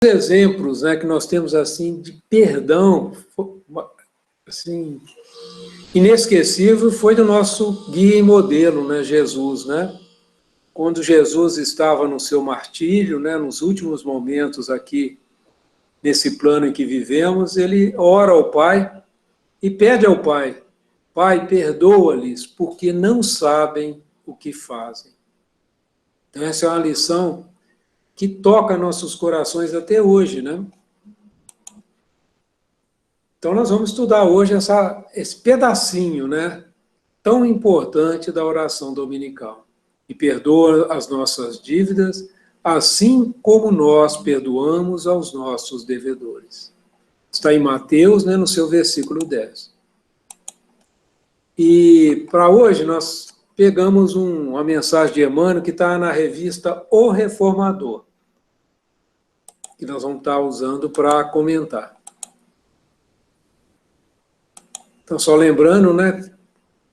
exemplos, né, que nós temos assim de perdão, assim, inesquecível, foi do nosso guia e modelo, né, Jesus, né? Quando Jesus estava no seu martírio, né, nos últimos momentos aqui, nesse plano em que vivemos, ele ora ao Pai e pede ao Pai: Pai, perdoa-lhes, porque não sabem o que fazem. Então, essa é uma lição que toca nossos corações até hoje, né? Então, nós vamos estudar hoje esse pedacinho, né, tão importante da oração dominical. E perdoa as nossas dívidas, assim como nós perdoamos aos nossos devedores. Está em Mateus, né, no seu versículo 10. E para hoje nós pegamos uma mensagem de Emmanuel que está na revista O Reformador, que nós vamos estar usando para comentar. Então, só lembrando, né,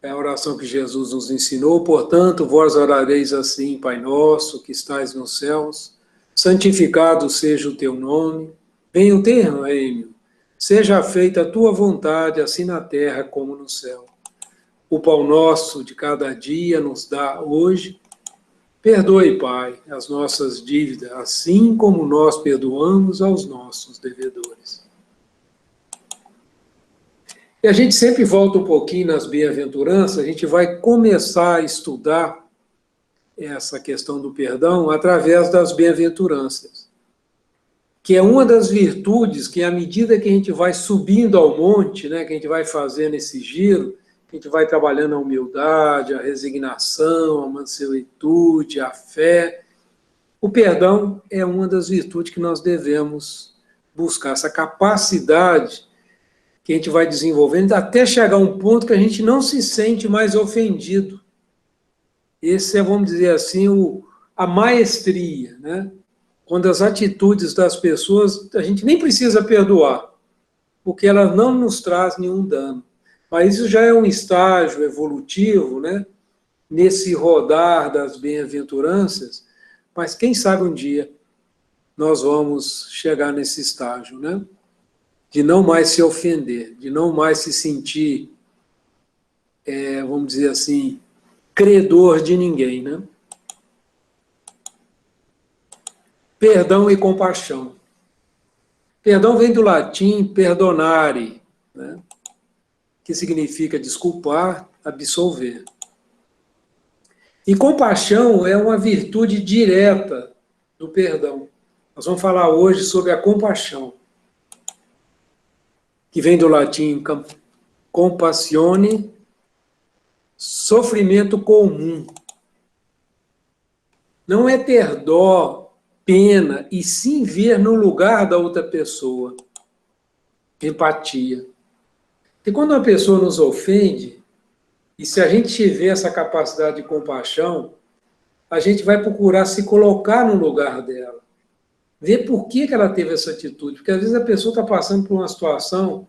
é a oração que Jesus nos ensinou: portanto, vós orareis assim: Pai nosso, que estais nos céus, santificado seja o teu nome, venha o teu reino, seja feita a tua vontade, assim na terra como no céu. O pão nosso de cada dia nos dá hoje. Perdoe, Pai, as nossas dívidas, assim como nós perdoamos aos nossos devedores. E a gente sempre volta um pouquinho nas bem-aventuranças, a gente vai começar a estudar essa questão do perdão através das bem-aventuranças, que é uma das virtudes que, à medida que a gente vai subindo ao monte, né, que a gente vai fazendo esse giro, a gente vai trabalhando a humildade, a resignação, a mansuetude, a fé. O perdão é uma das virtudes que nós devemos buscar, essa capacidade que a gente vai desenvolvendo até chegar a um ponto que a gente não se sente mais ofendido. Esse é, vamos dizer assim, a maestria, né? Quando as atitudes das pessoas, a gente nem precisa perdoar, porque elas não nos trazem nenhum dano. Mas isso já é um estágio evolutivo, né? Nesse rodar das bem-aventuranças, mas quem sabe um dia nós vamos chegar nesse estágio, né? De não mais se ofender, de não mais se sentir, vamos dizer assim, credor de ninguém, né? Perdão e compaixão. Perdão vem do latim perdonare, né? Que significa desculpar, absolver. E compaixão é uma virtude direta do perdão. Nós vamos falar hoje sobre a compaixão, que vem do latim compassione, sofrimento comum. Não é ter dó, pena, e sim ver no lugar da outra pessoa. Empatia. E quando uma pessoa nos ofende, e se a gente tiver essa capacidade de compaixão, a gente vai procurar se colocar no lugar dela. Ver por que ela teve essa atitude. Porque às vezes a pessoa está passando por uma situação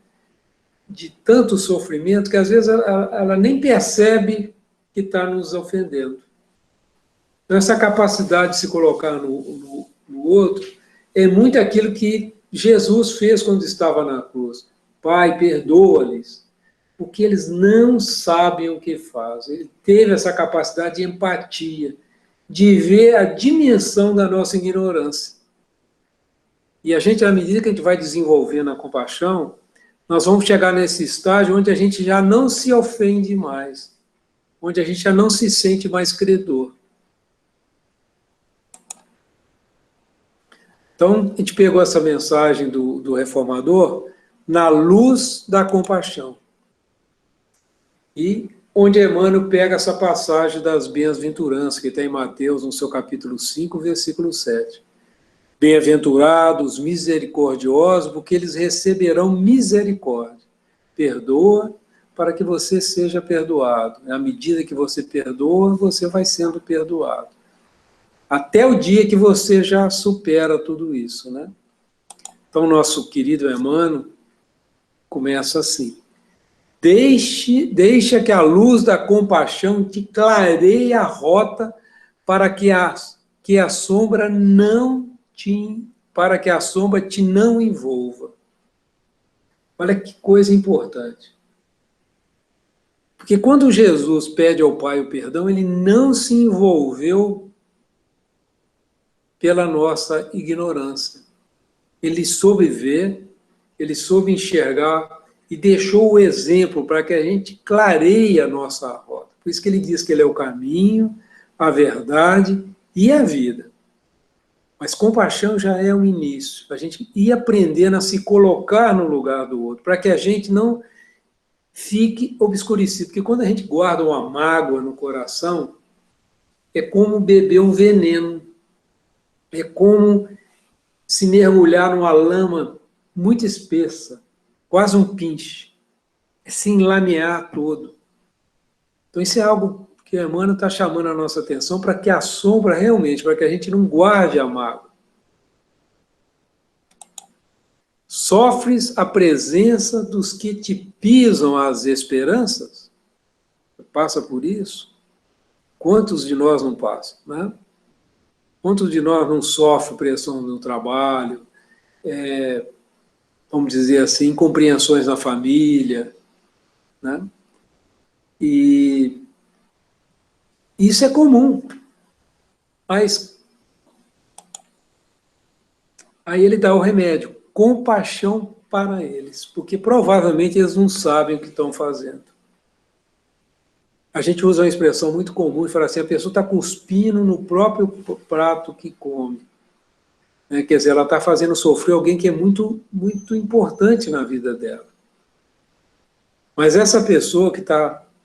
de tanto sofrimento que às vezes ela nem percebe que está nos ofendendo. Então, essa capacidade de se colocar no outro é muito aquilo que Jesus fez quando estava na cruz. Pai, perdoa-lhes, porque eles não sabem o que fazem. Ele teve essa capacidade de empatia, de ver a dimensão da nossa ignorância. E a gente, à medida que a gente vai desenvolvendo a compaixão, nós vamos chegar nesse estágio onde a gente já não se ofende mais, onde a gente já não se sente mais credor. Então, a gente pegou essa mensagem do Reformador na luz da compaixão. E onde Emmanuel pega essa passagem das bem-aventuranças, que está em Mateus, no seu capítulo 5, versículo 7. Bem-aventurados, misericordiosos, porque eles receberão misericórdia. Perdoa para que você seja perdoado. À medida que você perdoa, você vai sendo perdoado. Até o dia que você já supera tudo isso, né? Então, nosso querido Emmanuel começa assim: Deixa que a luz da compaixão te clareie a rota para que a sombra não te para que a sombra te não envolva. Olha que coisa importante. Porque quando Jesus pede ao Pai o perdão, ele não se envolveu pela nossa ignorância. Ele soube ver, ele soube enxergar e deixou o exemplo para que a gente clareie a nossa rota. Por isso que ele diz que ele é o caminho, a verdade e a vida. Mas compaixão já é o início. A gente ir aprendendo a se colocar no lugar do outro, para que a gente não fique obscurecido. Porque quando a gente guarda uma mágoa no coração, é como beber um veneno. É como se mergulhar numa lama muito espessa, quase um pinche. É se enlamear todo. Então isso é algo que a Emmanuel está chamando a nossa atenção para que a sombra realmente, para que a gente não guarde a mágoa. Sofres a presença dos que te pisam as esperanças? Passa por isso? Quantos de nós não passam, né? Quantos de nós não sofrem pressão no trabalho, vamos dizer assim, incompreensões na família, né? E isso é comum. Mas aí ele dá o remédio, compaixão para eles, porque provavelmente eles não sabem o que estão fazendo. A gente usa uma expressão muito comum e fala assim, a pessoa está cuspindo no próprio prato que come. Quer dizer, ela está fazendo sofrer alguém que é muito, muito importante na vida dela. Mas essa pessoa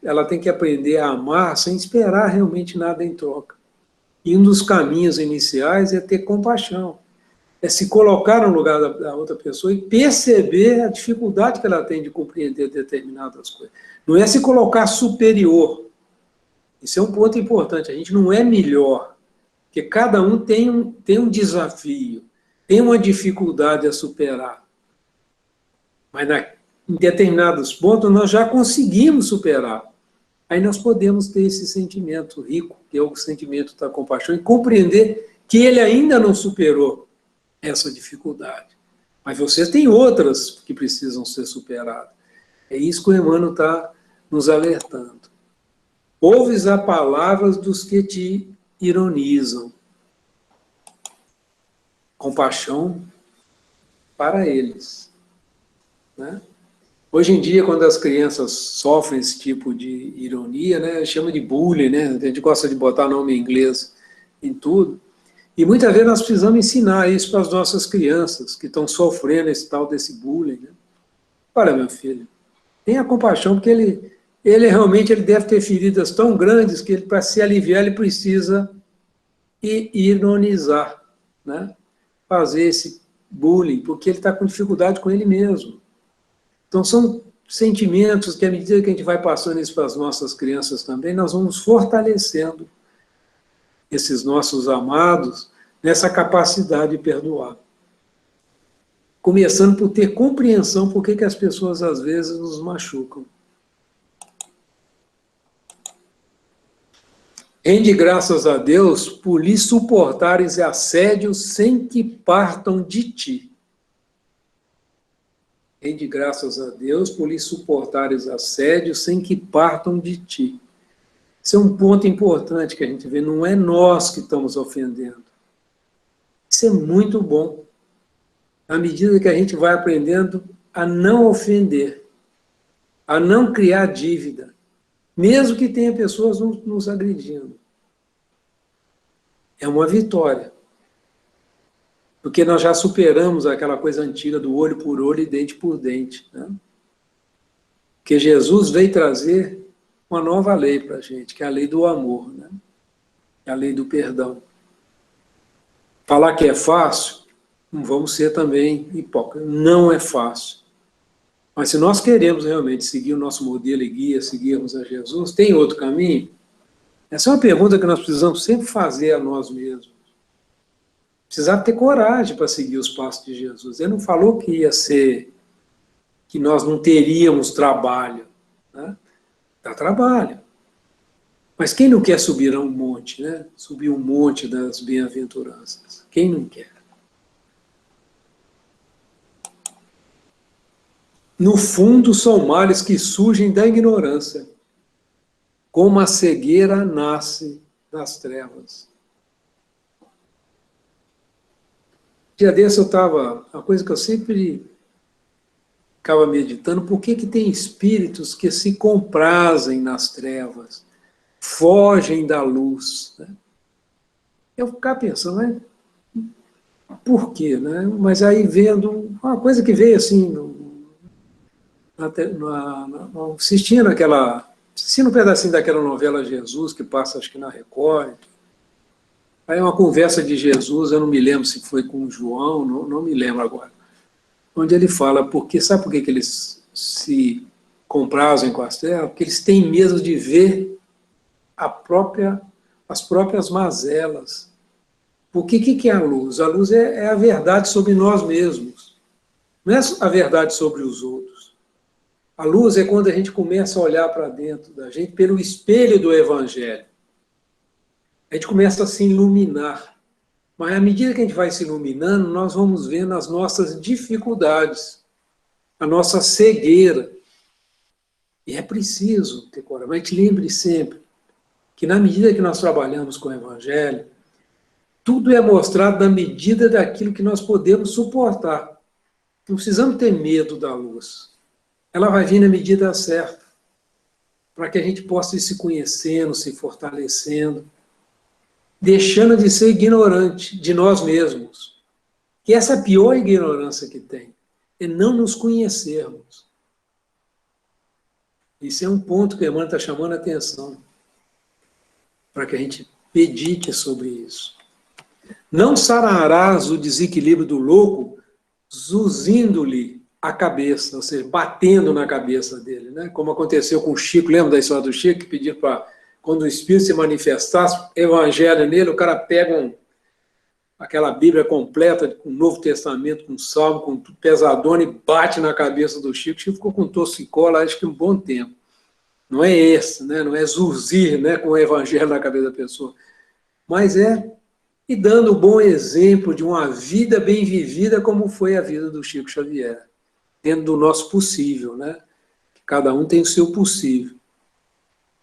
ela tem que aprender a amar sem esperar realmente nada em troca. E um dos caminhos iniciais é ter compaixão. É se colocar no lugar da outra pessoa e perceber a dificuldade que ela tem de compreender determinadas coisas. Não é se colocar superior. Isso é um ponto importante. A gente não é melhor, porque cada um tem um desafio, tem uma dificuldade a superar. Mas em determinados pontos nós já conseguimos superar. Aí nós podemos ter esse sentimento rico, que é o sentimento da compaixão, e compreender que ele ainda não superou essa dificuldade. Mas vocês têm outras que precisam ser superadas. É isso que o Emmanuel está nos alertando. Ouves as palavras dos que te ironizam. Compaixão para eles. Né? Hoje em dia, quando as crianças sofrem esse tipo de ironia, né, chama de bullying, né? A gente gosta de botar nome em inglês em tudo. E muitas vezes nós precisamos ensinar isso para as nossas crianças que estão sofrendo esse tal desse bullying. Né? Olha, meu filho, tenha compaixão, porque ele realmente deve ter feridas tão grandes que para se aliviar ele precisa ironizar, né? Fazer esse bullying, porque ele está com dificuldade com ele mesmo. Então são sentimentos que à medida que a gente vai passando isso para as nossas crianças também, nós vamos fortalecendo esses nossos amados nessa capacidade de perdoar. Começando por ter compreensão por que as pessoas às vezes nos machucam. Rende graças a Deus por lhe suportares assédios sem que partam de ti. Rende graças a Deus por lhe suportares assédios sem que partam de ti. Isso é um ponto importante que a gente vê, não é nós que estamos ofendendo. Isso é muito bom. À medida que a gente vai aprendendo a não ofender, a não criar dívida, mesmo que tenha pessoas nos agredindo. É uma vitória. Porque nós já superamos aquela coisa antiga do olho por olho e dente por dente. Né? Porque Jesus veio trazer uma nova lei para a gente, que é a lei do amor, né? É a lei do perdão. Falar que é fácil, não vamos ser também hipócritas. Não é fácil. Mas se nós queremos realmente seguir o nosso modelo e guia, seguirmos a Jesus, tem outro caminho? Essa é uma pergunta que nós precisamos sempre fazer a nós mesmos. Precisava ter coragem para seguir os passos de Jesus. Ele não falou que ia ser, que nós não teríamos trabalho. Né? Dá trabalho. Mas quem não quer subir a um monte, né? Subir um monte das bem-aventuranças? Quem não quer? no fundo, são males que surgem da ignorância, como a cegueira nasce das trevas. Dia desse eu estava, uma coisa que eu sempre ficava meditando, por que tem espíritos que se comprazem nas trevas, fogem da luz, né? Eu ficava pensando, mas por quê, né? Mas aí vendo, uma coisa que veio assim, assistindo um pedacinho daquela novela Jesus, que passa acho que na Record. Aí uma conversa de Jesus, eu não me lembro se foi com o João, não me lembro agora, onde ele fala, sabe por que eles se comprazem com as trevas? Porque eles têm medo de ver as próprias mazelas. Porque o que é a luz? A luz é a verdade sobre nós mesmos, não é a verdade sobre os outros. A luz é quando a gente começa a olhar para dentro da gente pelo espelho do Evangelho. A gente começa a se iluminar. Mas à medida que a gente vai se iluminando, nós vamos vendo as nossas dificuldades, a nossa cegueira. E é preciso ter coragem. Mas lembre sempre que na medida que nós trabalhamos com o Evangelho, tudo é mostrado na medida daquilo que nós podemos suportar. Não precisamos ter medo da luz. Ela vai vir na medida certa, para que a gente possa ir se conhecendo, se fortalecendo, deixando de ser ignorante de nós mesmos. Que essa é a pior ignorância que tem, é não nos conhecermos. Isso é um ponto que a irmã está chamando a atenção, para que a gente medite sobre isso. Não sararás o desequilíbrio do louco, zuzindo-lhe a cabeça, ou seja, batendo na cabeça dele, né? Como aconteceu com o Chico, lembra da história do Chico, que pediu para, quando o Espírito se manifestasse, evangelho nele, o cara pega aquela Bíblia completa, com o Novo Testamento, com Salmo, com tudo pesadona, e bate na cabeça do Chico. O Chico ficou com torcicolo, acho que um bom tempo. Não é esse, né? Não é zurzir, né, com o evangelho na cabeça da pessoa, mas e dando o bom exemplo de uma vida bem vivida, como foi a vida do Chico Xavier, dentro do nosso possível, né? Cada um tem o seu possível.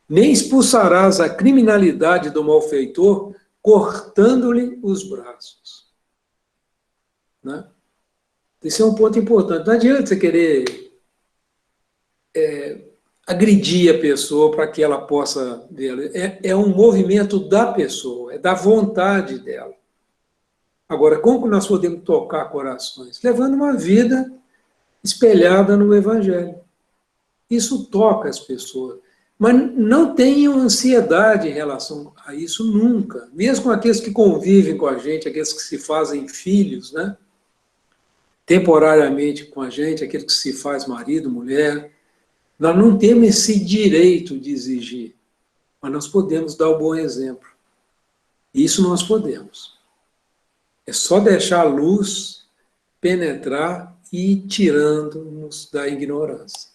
Nem expulsarás a criminalidade do malfeitor, cortando-lhe os braços. Né? Esse é um ponto importante. Não adianta você querer agredir a pessoa para que ela possa ver. É um movimento da pessoa, é da vontade dela. Agora, como que nós podemos tocar corações? Levando uma vida espelhada no Evangelho. Isso toca as pessoas. Mas não tenham ansiedade em relação a isso nunca. Mesmo aqueles que convivem com a gente, aqueles que se fazem filhos, né? Temporariamente com a gente, aquele que se faz marido, mulher. Nós não temos esse direito de exigir, mas nós podemos dar o bom exemplo. Isso nós podemos. É só deixar a luz penetrar e ir tirando-nos da ignorância.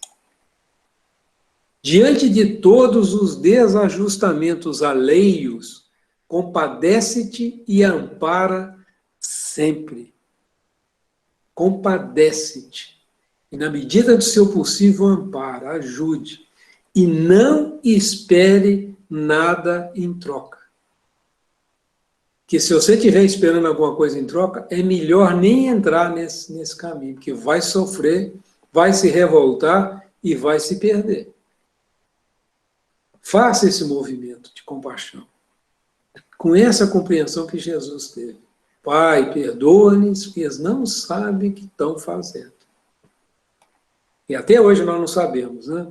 Diante de todos os desajustamentos alheios, compadece-te e ampara sempre. Compadece-te. E na medida do seu possível ampara, ajude. E não espere nada em troca. Que se você estiver esperando alguma coisa em troca, é melhor nem entrar nesse caminho, porque vai sofrer, vai se revoltar e vai se perder. Faça esse movimento de compaixão, com essa compreensão que Jesus teve. Pai, perdoa-lhes, porque eles não sabem o que estão fazendo. E até hoje nós não sabemos, né?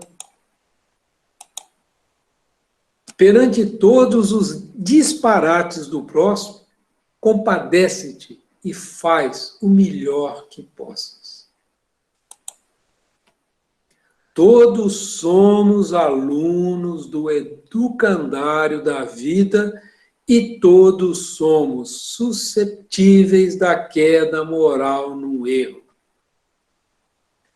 Perante todos os disparates do próximo, compadece-te e faz o melhor que possas. Todos somos alunos do educandário da vida e todos somos suscetíveis da queda moral no erro.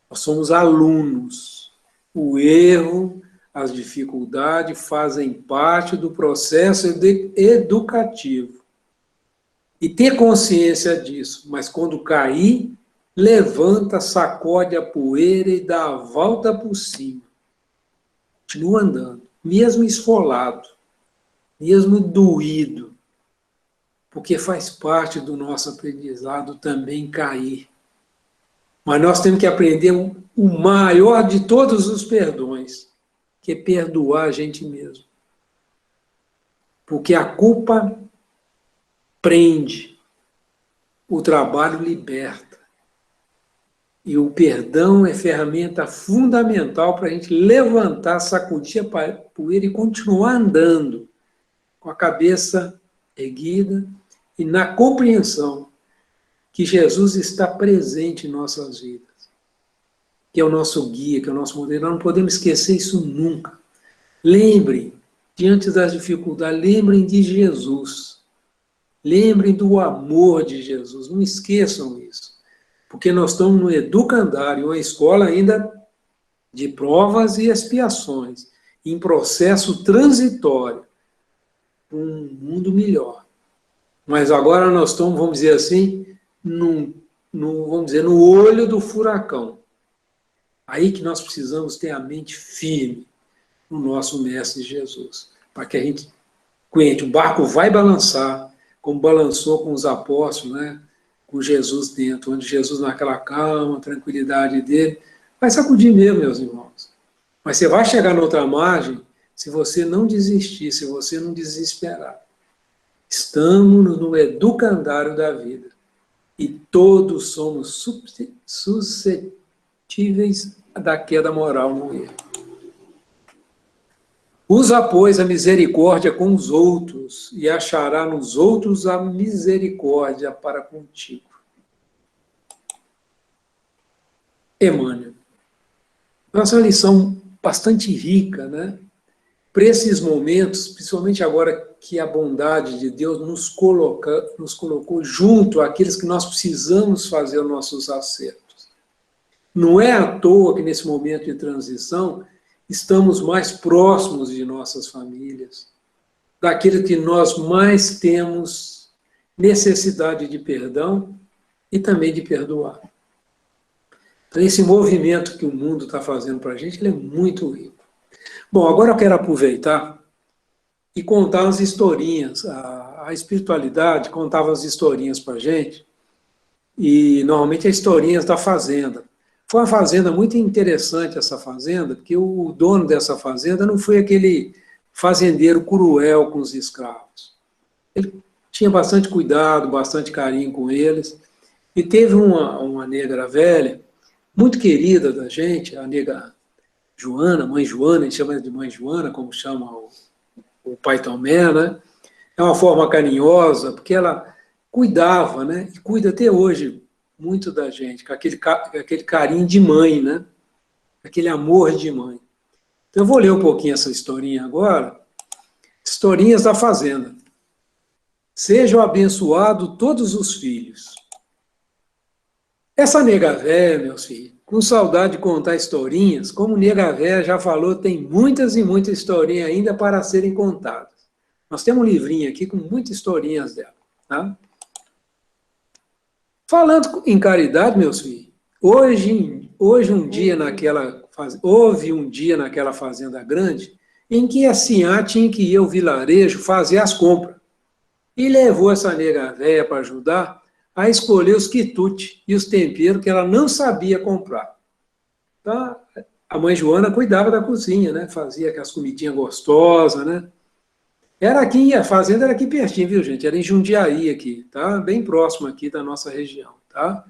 Nós somos alunos. O erro, as dificuldades fazem parte do processo educativo. E ter consciência disso, mas quando cair, levanta, sacode a poeira e dá a volta por cima. Continua andando, mesmo esfolado, mesmo doído, porque faz parte do nosso aprendizado também cair. Mas nós temos que aprender o maior de todos os perdões, que é perdoar a gente mesmo. Porque a culpa prende, o trabalho liberta. E o perdão é ferramenta fundamental para a gente levantar, sacudir a poeira e continuar andando com a cabeça erguida e na compreensão que Jesus está presente em nossas vidas, que é o nosso guia, que é o nosso modelo. Nós não podemos esquecer isso nunca. Lembrem, diante das dificuldades, lembrem de Jesus. Lembrem do amor de Jesus. Não esqueçam isso. Porque nós estamos no educandário, uma escola ainda de provas e expiações, em processo transitório, para um mundo melhor. Mas agora nós estamos, vamos dizer assim, vamos dizer, no olho do furacão. Aí que nós precisamos ter a mente firme no nosso Mestre Jesus, para que a gente aguente. O barco vai balançar, como balançou com os apóstolos, né? Com Jesus dentro, onde Jesus, naquela calma, tranquilidade dele, vai sacudir mesmo, meus irmãos. Mas você vai chegar na outra margem se você não desistir, se você não desesperar. Estamos no educandário da vida. E todos somos suscetíveis da queda moral no erro. Usa, pois, a misericórdia com os outros, e achará nos outros a misericórdia para contigo. Emmanuel. Nossa, uma lição bastante rica, né? Para esses momentos, principalmente agora que a bondade de Deus nos colocou junto àqueles que nós precisamos fazer os nossos acertos. Não é à toa que nesse momento de transição estamos mais próximos de nossas famílias, daquilo que nós mais temos necessidade de perdão e também de perdoar. Então, esse movimento que o mundo está fazendo para a gente, ele é muito rico. Bom, agora eu quero aproveitar e contar as historinhas. A espiritualidade contava as historinhas para a gente, e normalmente as historinhas da fazenda. Foi uma fazenda muito interessante, essa fazenda, porque o dono dessa fazenda não foi aquele fazendeiro cruel com os escravos. Ele tinha bastante cuidado, bastante carinho com eles, e teve uma negra velha, muito querida da gente, a nega Joana, mãe Joana, a gente chama de mãe Joana, como chama o pai Tomé, né? É uma forma carinhosa, porque ela cuidava, né? E cuida até hoje muito da gente, com aquele carinho de mãe, né? Aquele amor de mãe. Então eu vou ler um pouquinho essa historinha agora. Historinhas da fazenda. Sejam abençoados todos os filhos. Essa nega véia, meus filhos, com saudade de contar historinhas, como nega véia já falou, tem muitas e muitas historinhas ainda para serem contadas. Nós temos um livrinho aqui com muitas historinhas dela, tá? Falando em caridade, meus filhos, houve um dia naquela fazenda grande em que a Sinhá tinha que ir ao vilarejo fazer as compras. E levou essa nega véia para ajudar a escolher os quitutes e os temperos que ela não sabia comprar. Então, a mãe Joana cuidava da cozinha, né? Fazia aquelas comidinhas gostosas, né? Era aqui, a fazenda era aqui pertinho, viu, gente? Era em Jundiaí aqui, tá? Bem próximo aqui da nossa região, tá?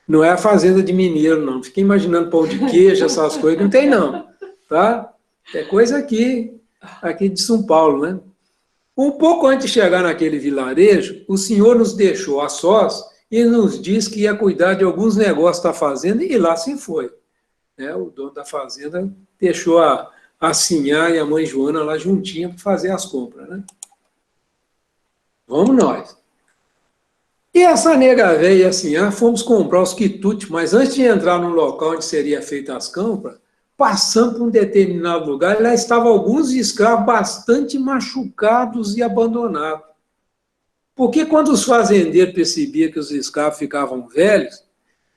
Não é a fazenda de mineiro, não. Fiquei imaginando pão de queijo, essas coisas. Não tem, não, tá? É coisa aqui de São Paulo, né? Um pouco antes de chegar naquele vilarejo, o senhor nos deixou a sós e nos disse que ia cuidar de alguns negócios da fazenda, e lá se foi. Né? O dono da fazenda deixou a Sinhá e a mãe Joana lá juntinha para fazer as compras, né? Vamos nós. E essa nega velha e a Sinhá fomos comprar os quitutes, mas antes de entrar no local onde seria feita as compras, passando por um determinado lugar, lá estavam alguns escravos bastante machucados e abandonados. Porque quando os fazendeiros percebiam que os escravos ficavam velhos,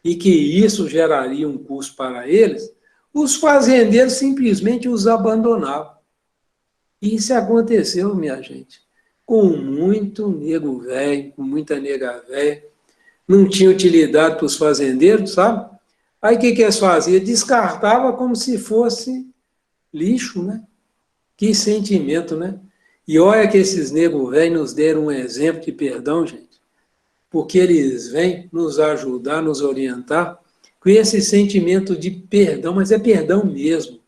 e que isso geraria um custo para eles, os fazendeiros simplesmente os abandonavam. E isso aconteceu, minha gente, com muito nego velho, com muita nega velha, não tinha utilidade para os fazendeiros, sabe? Aí o que eles faziam? Descartava como se fosse lixo, né? Que sentimento, né? E olha que esses negros velhos nos deram um exemplo de perdão, gente, porque eles vêm nos ajudar, nos orientar com esse sentimento de perdão, mas é perdão mesmo,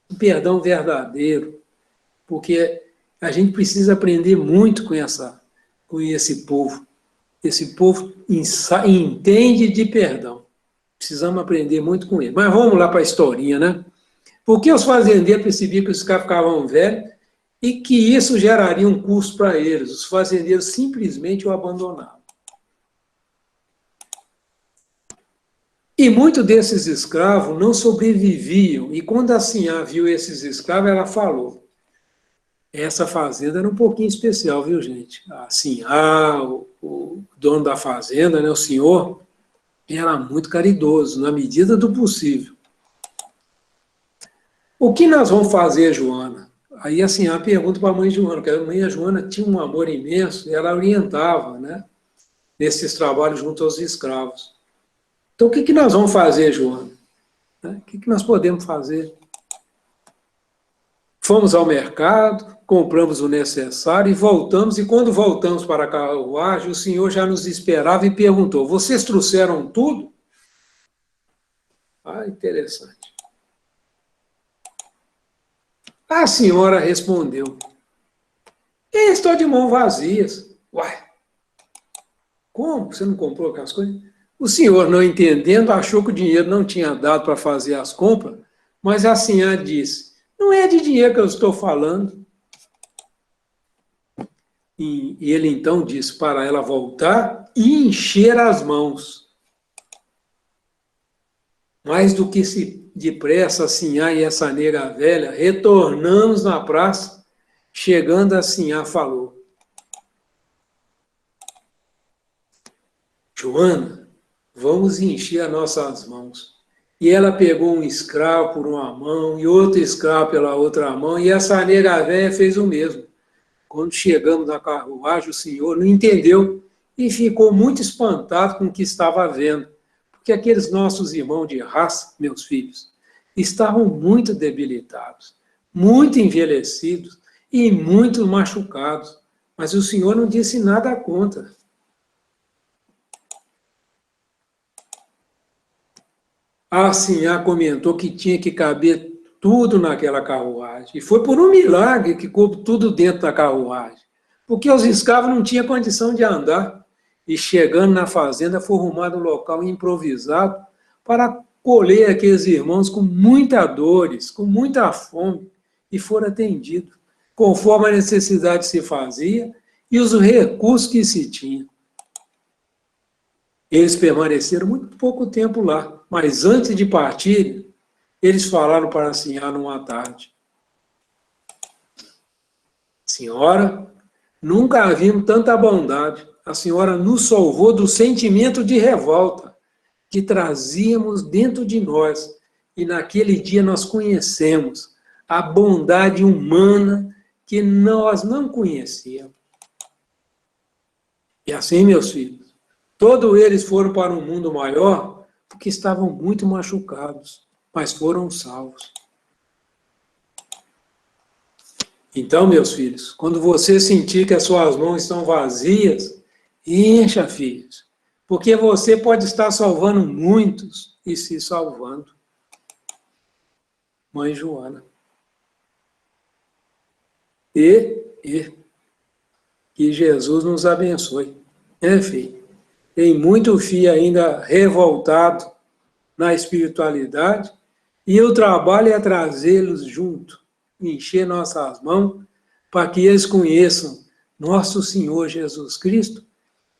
um perdão verdadeiro, porque a gente precisa aprender muito com esse povo. Esse povo entende de perdão. Precisamos aprender muito com ele. Mas vamos lá para a historinha, né? Porque os fazendeiros percebiam que os caras ficavam velhos e que isso geraria um custo para eles. Os fazendeiros simplesmente o abandonavam. E muitos desses escravos não sobreviviam. E quando a Sinhá viu esses escravos, ela falou: essa fazenda era um pouquinho especial, viu, gente? A Sinhá, o dono da fazenda, né, o senhor, era muito caridoso, na medida do possível. O que nós vamos fazer, Joana? Aí, assim, a pergunta para a mãe Joana, porque a mãe Joana tinha um amor imenso, e ela orientava, né, nesses trabalhos junto aos escravos. Então, o que nós vamos fazer, Joana? O que nós podemos fazer? Fomos ao mercado, compramos o necessário e voltamos, e quando voltamos para a carruagem, o senhor já nos esperava e perguntou: vocês trouxeram tudo? Ah, interessante. A senhora respondeu: estou de mãos vazias. Uai, como? Você não comprou aquelas coisas? O senhor, não entendendo, achou que o dinheiro não tinha dado para fazer as compras, mas a senhora disse: não é de dinheiro que eu estou falando. E ele então disse para ela voltar e encher as mãos. Mais do que se depressa a Sinhá e essa nega velha, retornamos na praça, chegando a Sinhá falou: Joana, vamos encher as nossas mãos. E ela pegou um escravo por uma mão e outro escravo pela outra mão, e essa nega velha fez o mesmo. Quando chegamos na carruagem, o senhor não entendeu e ficou muito espantado com o que estava vendo, porque aqueles nossos irmãos de raça, meus filhos, estavam muito debilitados, muito envelhecidos e muito machucados, mas o senhor não disse nada contra. A Sinhá comentou que tinha que caber tudo naquela carruagem. E foi por um milagre que coube tudo dentro da carruagem. Porque os escravos não tinham condição de andar. E chegando na fazenda, foi arrumado um local improvisado para acolher aqueles irmãos com muita dores, com muita fome, e foram atendidos, conforme a necessidade se fazia e os recursos que se tinha. Eles permaneceram muito pouco tempo lá, mas antes de partir, eles falaram para a Sinhá numa tarde: senhora, nunca vimos tanta bondade. A senhora nos salvou do sentimento de revolta que trazíamos dentro de nós. E naquele dia nós conhecemos a bondade humana que nós não conhecíamos. E assim, meus filhos, todos eles foram para um mundo maior porque estavam muito machucados, mas foram salvos. Então, meus filhos, quando você sentir que as suas mãos estão vazias, encha, filhos, porque você pode estar salvando muitos e se salvando. Mãe Joana. E que Jesus nos abençoe. Enfim, tem muito filho ainda revoltado na espiritualidade, e o trabalho é trazê-los junto, encher nossas mãos, para que eles conheçam nosso Senhor Jesus Cristo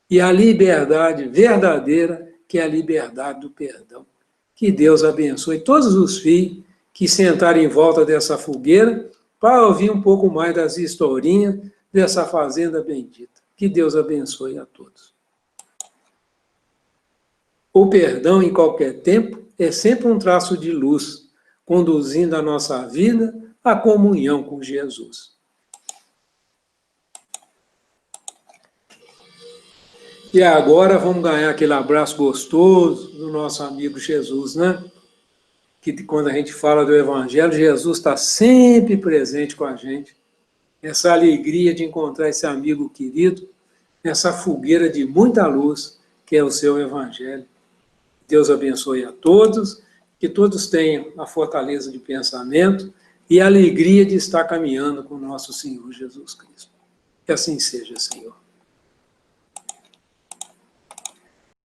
e a liberdade verdadeira, que é a liberdade do perdão. Que Deus abençoe todos os filhos que sentaram em volta dessa fogueira para ouvir um pouco mais das historinhas dessa fazenda bendita. Que Deus abençoe a todos. O perdão, em qualquer tempo, é sempre um traço de luz, conduzindo a nossa vida à comunhão com Jesus. E agora vamos ganhar aquele abraço gostoso do nosso amigo Jesus, né? Que quando a gente fala do Evangelho, Jesus está sempre presente com a gente. Essa alegria de encontrar esse amigo querido, nessa fogueira de muita luz, que é o seu Evangelho. Deus abençoe a todos, que todos tenham a fortaleza de pensamento e a alegria de estar caminhando com o nosso Senhor Jesus Cristo. Que assim seja, Senhor.